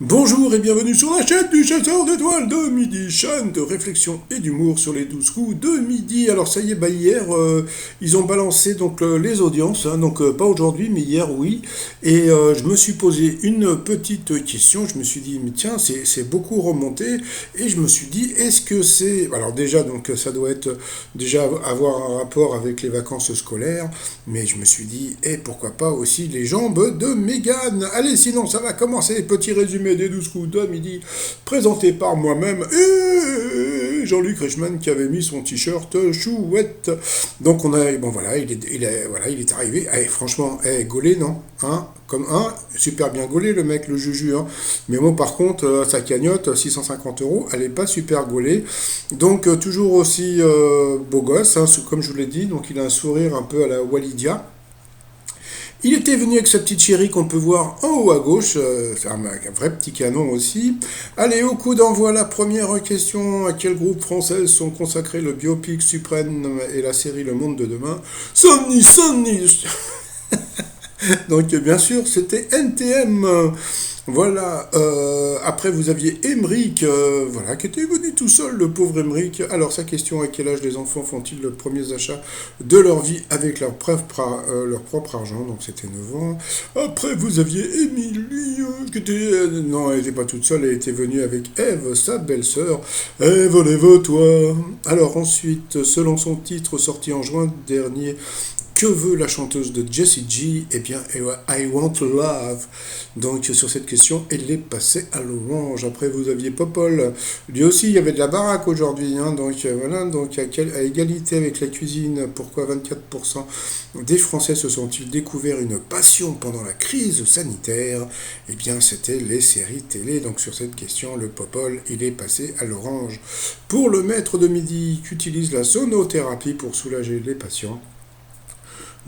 Bonjour et bienvenue sur la chaîne du chasseur d'étoiles de midi, chaîne de réflexion et d'humour sur les 12 coups de midi. Alors ça y est, hier, ils ont balancé donc les audiences, hein, donc pas aujourd'hui, mais hier oui. Et je me suis posé une petite question, je me suis dit, mais tiens, c'est beaucoup remonté. Et je me suis dit, est-ce que c'est... Alors déjà, donc ça doit être déjà avoir un rapport avec les vacances scolaires, mais je me suis dit, et pourquoi pas aussi les jambes de Mégane. Allez, sinon ça va commencer, petit résumé des 12 coups de midi, présenté par moi-même et Jean-Luc Reichmann qui avait mis son t-shirt chouette. Donc on a, bon voilà, voilà, il est arrivé, franchement, gaulé, non hein, comme un, super bien gaulé le mec, le juju, hein. Mais bon, par contre, sa cagnotte, 650 euros, elle est pas super gaulée. Donc, toujours aussi beau gosse, hein, comme je vous l'ai dit. Donc, il a un sourire un peu à la Walidia. Il était venu avec sa petite chérie qu'on peut voir en haut à gauche, c'est un vrai petit canon aussi. Allez, au coup d'envoi, la première question. À quel groupe français sont consacrés le biopic suprême et la série Le Monde de demain? Sonny, Sonny. Donc bien sûr, c'était NTM. Voilà. Après, vous aviez Emmerich, voilà, qui était venu tout seul, le pauvre Emmerich. Alors, sa question, à quel âge les enfants font-ils le premier achat de leur vie avec leur propre argent? Donc, c'était 9 ans. Après, vous aviez Émilie, qui était... non, elle n'était pas toute seule, elle était venue avec Ève, sa belle-sœur. Ève, lève-toi. Alors, ensuite, selon son titre sorti en juin dernier, que veut la chanteuse de Jessie J? Eh bien, I Want Love. Donc, sur cette question, elle est passée à l'orange. Après, vous aviez Popol. Lui aussi, il y avait de la baraque aujourd'hui. Hein, donc, voilà. Donc, à égalité avec la cuisine, pourquoi 24% des Français se sont-ils découvert une passion pendant la crise sanitaire? Eh bien, c'était les séries télé. Donc, sur cette question, le Popol, il est passé à l'orange. Pour le maître de midi, qu'utilise la sonothérapie pour soulager les patients?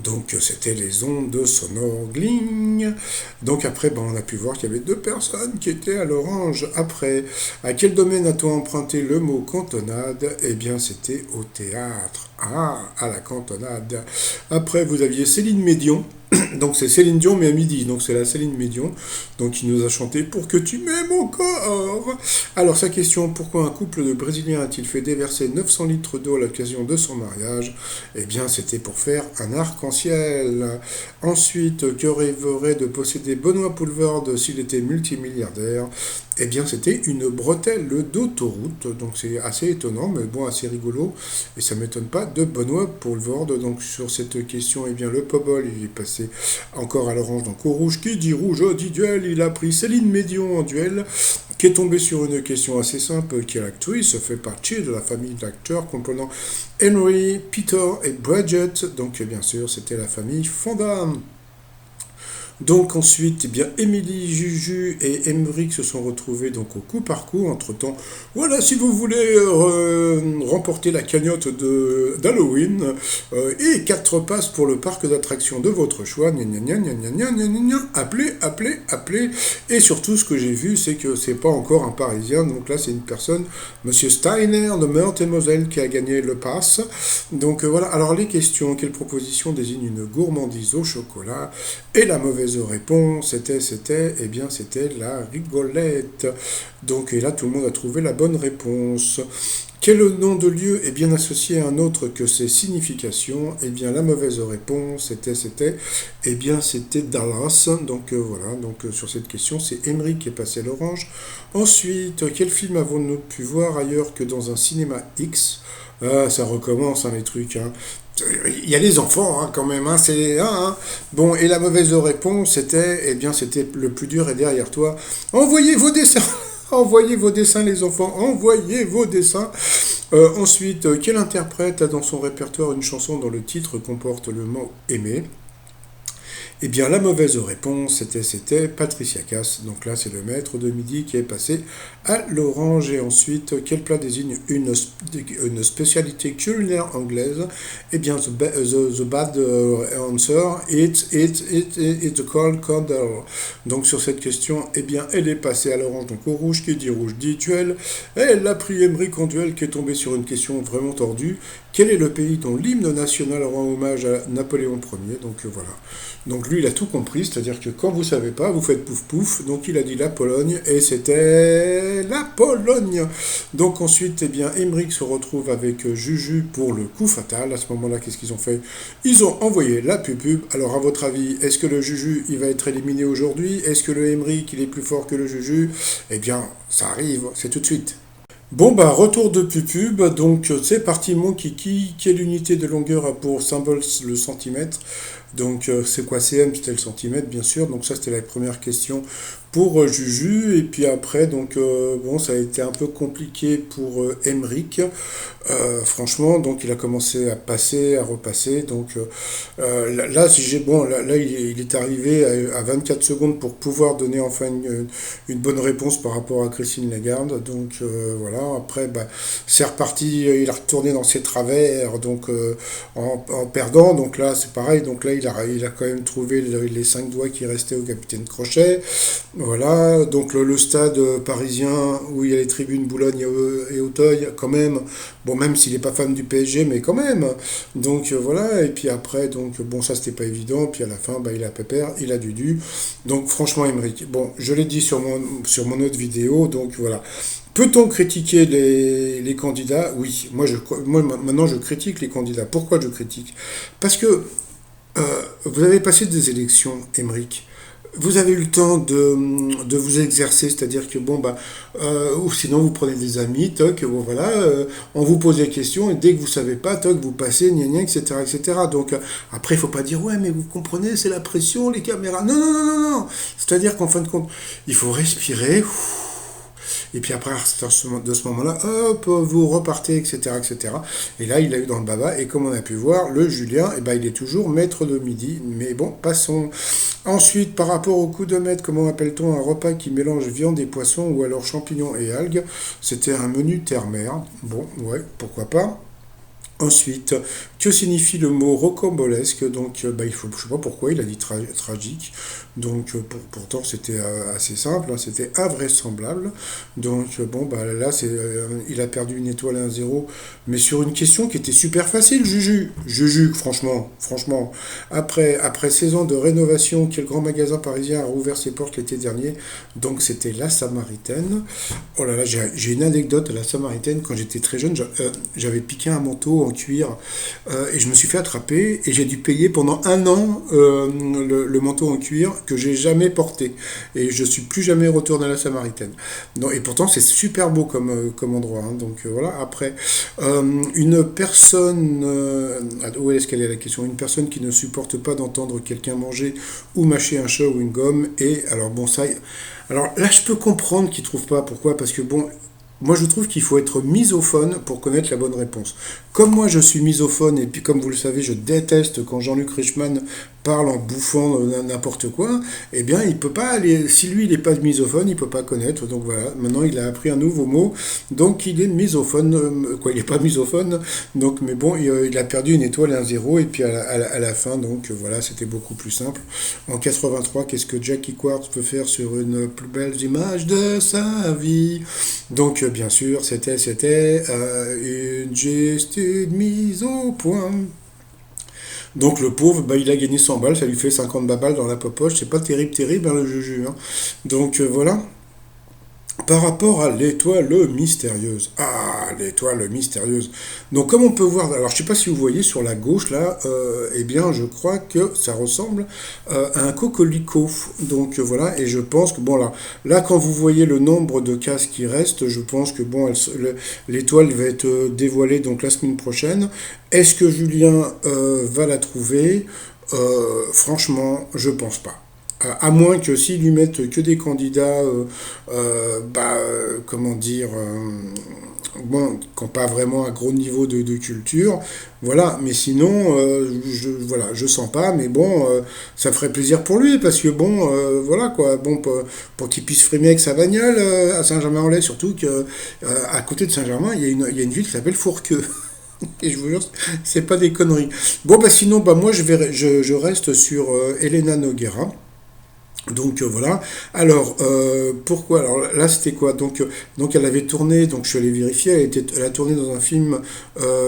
Donc c'était les ondes sonores gling. Donc après, on a pu voir qu'il y avait deux personnes qui étaient à l'orange. Après, à quel domaine a-t-on emprunté le mot cantonade? Eh bien c'était au théâtre. Ah, à la cantonade. Après, vous aviez Céline Médion. Donc c'est Céline Dion mais à midi, donc c'est la Céline Médion, donc qui nous a chanté Pour que tu m'aimes encore. Alors sa question, pourquoi un couple de Brésiliens a-t-il fait déverser 900 litres d'eau à l'occasion de son mariage? Eh bien c'était pour faire un arc-en-ciel. Ensuite, que rêverait de posséder Benoît Poulvorde s'il était multimilliardaire? Eh bien c'était une bretelle d'autoroute, donc c'est assez étonnant, mais bon, assez rigolo, et ça ne m'étonne pas de Benoît Poulvorde. Donc sur cette question, eh bien le Pobol, il est passé encore à l'orange, donc au rouge. Qui dit rouge dit duel. Il a pris Céline Médion en duel, qui est tombée sur une question assez simple. Quelle actrice fait partie de la famille d'acteurs comprenant Henry, Peter et Bridget? Donc bien sûr, c'était la famille Fonda. Donc ensuite, eh bien, Émilie, Juju et Emmerich se sont retrouvés donc au coup par coup. Entre-temps, voilà, si vous voulez remporter la cagnotte d'Halloween et 4 passes pour le parc d'attractions de votre choix, appelez, appelez, appelez. Et surtout, ce que j'ai vu, c'est que c'est pas encore un Parisien. Donc là, c'est une personne, Monsieur Steiner de Meurthe-et-Moselle, qui a gagné le pass. Donc voilà, alors les questions, quelle proposition désigne une gourmandise au chocolat? Et la mauvaise réponse, eh bien, c'était la rigolette. Donc, et là, tout le monde a trouvé la bonne réponse. Quel nom de lieu est bien associé à un autre que ses significations? Eh bien, la mauvaise réponse, eh bien, c'était Dallas. Donc, voilà, donc sur cette question, c'est Emery qui est passé à l'orange. Ensuite, quel film avons-nous pu voir ailleurs que dans un cinéma X? Ah, ça recommence, hein, les trucs, hein. Il y a les enfants, hein, quand même, hein, c'est hein. Bon, et la mauvaise réponse, eh bien, c'était le plus dur est derrière toi. Envoyez vos dessins. Envoyez vos dessins, les enfants, envoyez vos dessins. Ensuite, quel interprète a dans son répertoire une chanson dont le titre comporte le mot aimer? Eh bien, la mauvaise réponse, c'était Patricia Cass. Donc là, c'est le maître de midi qui est passé à l'orange. Et ensuite, quel plat désigne une spécialité culinaire anglaise? Eh bien, the bad answer, it's a cold candle. Donc sur cette question, eh bien, elle est passée à l'orange. Donc au rouge, qui dit rouge dit duel. Elle a pris Emmerich en duel, qui est tombé sur une question vraiment tordue. Quel est le pays dont l'hymne national rend hommage à Napoléon Ier? Donc voilà. Donc lui, il a tout compris, c'est-à-dire que quand vous savez pas, vous faites pouf pouf. Donc il a dit la Pologne et c'était la Pologne. Donc ensuite, eh bien, Emmerich se retrouve avec Juju pour le coup fatal. À ce moment-là, qu'est-ce qu'ils ont fait? Ils ont envoyé la pub. Alors à votre avis, est-ce que le Juju, il va être éliminé aujourd'hui? Est-ce que le Emmerich, il est plus fort que le Juju? Eh bien, ça arrive, c'est tout de suite. Bon bah retour de pupub, donc c'est parti mon kiki, quelle unité de longueur a pour symbole le centimètre? Donc c'est quoi cm? C'était le centimètre bien sûr, donc ça c'était la première question pour Juju, et puis après donc bon ça a été un peu compliqué pour Emmerich. Franchement donc il a commencé à passer, à repasser, donc là si j'ai bon là, il est arrivé à 24 secondes pour pouvoir donner enfin une bonne réponse par rapport à Christine Lagarde, donc voilà, après bah, c'est reparti, il a retourné dans ses travers, donc en perdant, donc là c'est pareil, donc là il a quand même trouvé les 5 doigts qui restaient au capitaine Crochet. Voilà, donc le stade parisien où il y a les tribunes Boulogne et Auteuil, quand même, bon, même s'il n'est pas fan du PSG, mais quand même. Donc voilà, et puis après, donc bon, ça c'était pas évident, puis à la fin, bah, il a pépère, il a du. Donc franchement, Emmerich, bon, je l'ai dit sur mon autre vidéo, donc voilà. Peut-on critiquer les candidats? Oui, moi maintenant je critique les candidats. Pourquoi je critique? Parce que vous avez passé des élections, Emmerich. Vous avez eu le temps de vous exercer, c'est-à-dire que bon bah ou sinon vous prenez des amis, toc, bon voilà, on vous pose des questions et dès que vous savez pas, toc, vous passez, gna gna, etc. etc. Donc après il faut pas dire ouais mais vous comprenez, c'est la pression, les caméras. Non non non non non. C'est-à-dire qu'en fin de compte, il faut respirer. Et puis après, de ce moment-là, hop, vous repartez, etc., etc. Et là, il a eu dans le baba. Et comme on a pu voir, le Julien, eh ben, il est toujours maître de midi. Mais bon, passons. Ensuite, par rapport au coup de maître, comment appelle-t-on un repas qui mélange viande et poisson ou alors champignons et algues? C'était un menu terre-mer. Bon, ouais, pourquoi pas. Ensuite, que signifie le mot rocambolesque? Donc, bah, je ne sais pas pourquoi il a dit tragique. Donc, pourtant, c'était assez simple, hein, c'était invraisemblable. Donc, bon, bah, là, il a perdu une étoile et un zéro, mais sur une question qui était super facile, Juju. Juju, franchement. Après 16 ans de rénovation, quel grand magasin parisien a rouvert ses portes l'été dernier? Donc, c'était La Samaritaine. Oh là là, j'ai une anecdote à La Samaritaine. Quand j'étais très jeune, j'avais piqué un manteau en cuir et je me suis fait attraper et j'ai dû payer pendant un an le manteau en cuir que j'ai jamais porté et je suis plus jamais retourné à la Samaritaine. Donc, et pourtant c'est super beau comme endroit, hein. Donc voilà. Après une personne où est-ce qu'elle est la question? Une personne qui ne supporte pas d'entendre quelqu'un manger ou mâcher un chat ou une gomme. Et alors bon ça, alors là je peux comprendre qu'ils trouvent pas. Pourquoi? Parce que bon, moi, je trouve qu'il faut être misophone pour connaître la bonne réponse. Comme moi, je suis misophone, et puis comme vous le savez, je déteste quand Jean-Luc Reichmann parle en bouffant n'importe quoi, eh bien, il peut pas aller. Si lui, il n'est pas misophone, il peut pas connaître. Donc voilà, maintenant, il a appris un nouveau mot. Donc, il est misophone. Quoi, il n'est pas misophone. Donc, mais bon, il a perdu une étoile et un zéro, et puis à la fin, donc voilà, c'était beaucoup plus simple. En 83, qu'est-ce que Jackie Quartz peut faire sur une plus belle image de sa vie? Donc, bien sûr, c'était une juste mise au point. Donc le pauvre, bah, il a gagné 100 balles, ça lui fait 50 balles dans la poche, c'est pas terrible, hein, le juju. Hein. Donc voilà. Par rapport à l'étoile mystérieuse. Ah, l'étoile mystérieuse. Donc comme on peut voir, alors je ne sais pas si vous voyez sur la gauche là, eh bien je crois que ça ressemble à un coquelicot. Donc voilà, et je pense que bon là quand vous voyez le nombre de cases qui restent, je pense que bon l'étoile va être dévoilée donc la semaine prochaine. Est-ce que Julien va la trouver? Franchement, je pense pas. À moins que s'ils lui mettent que des candidats, comment dire, bon, qui n'ont pas vraiment un gros niveau de culture, voilà. Mais sinon, je sens pas. Mais bon, ça ferait plaisir pour lui parce que bon, voilà quoi. Bon, pour qu'il puisse frimer avec sa bagnole à Saint-Germain-en-Laye, surtout que à côté de Saint-Germain, il y a une ville qui s'appelle Fourqueux. Et je vous jure, c'est pas des conneries. Bon, bah sinon, bah moi je reste sur Elena Noguera. Donc voilà. Alors pourquoi? Alors là c'était quoi? Donc elle avait tourné. Donc je suis allé vérifier. Elle a tourné dans un film.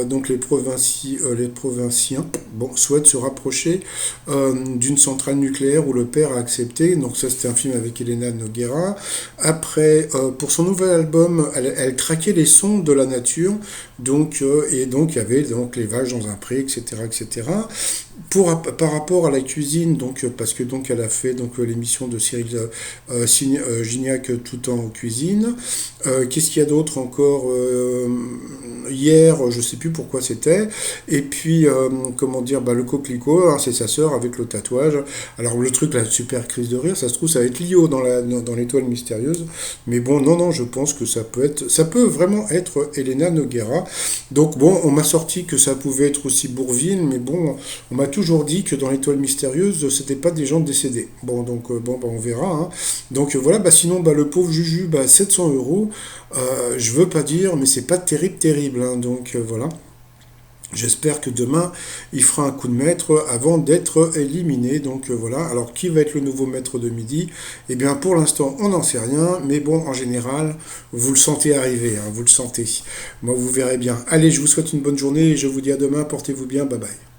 Donc les Provinciens. Bon, souhaitent se rapprocher d'une centrale nucléaire où le père a accepté. Donc ça c'était un film avec Elena Noguera. Après pour son nouvel album, elle traquait les sons de la nature. Et donc il y avait donc les vaches dans un pré, etc., etc. Par rapport à la cuisine, parce que donc elle a fait donc l'émission de Cyril Gignac tout en cuisine. Qu'est-ce qu'il y a d'autre encore? Hier, je sais plus pourquoi c'était. Et puis comment dire, bah, le coquelicot, hein, c'est sa sœur avec le tatouage. Alors le truc, la super crise de rire, ça se trouve ça va être Lio dans l'étoile mystérieuse. Mais bon, non non, je pense que ça peut vraiment être Elena Noguera. Donc bon, on m'a sorti que ça pouvait être aussi Bourvil, mais bon, on m'a toujours dit que dans l'étoile mystérieuse, c'était pas des gens décédés. Bon, donc bon, bah, on verra, hein. Donc voilà, bah, sinon, bah, le pauvre Juju, bah, 700 euros. Je veux pas dire, mais c'est pas terrible, terrible, hein. Donc voilà. J'espère que demain, il fera un coup de maître avant d'être éliminé. Donc voilà. Alors, qui va être le nouveau maître de midi? Eh bien, pour l'instant, on n'en sait rien. Mais bon, en général, vous le sentez arriver, hein, vous le sentez. Moi, vous verrez bien. Allez, je vous souhaite une bonne journée et je vous dis à demain. Portez-vous bien. Bye bye.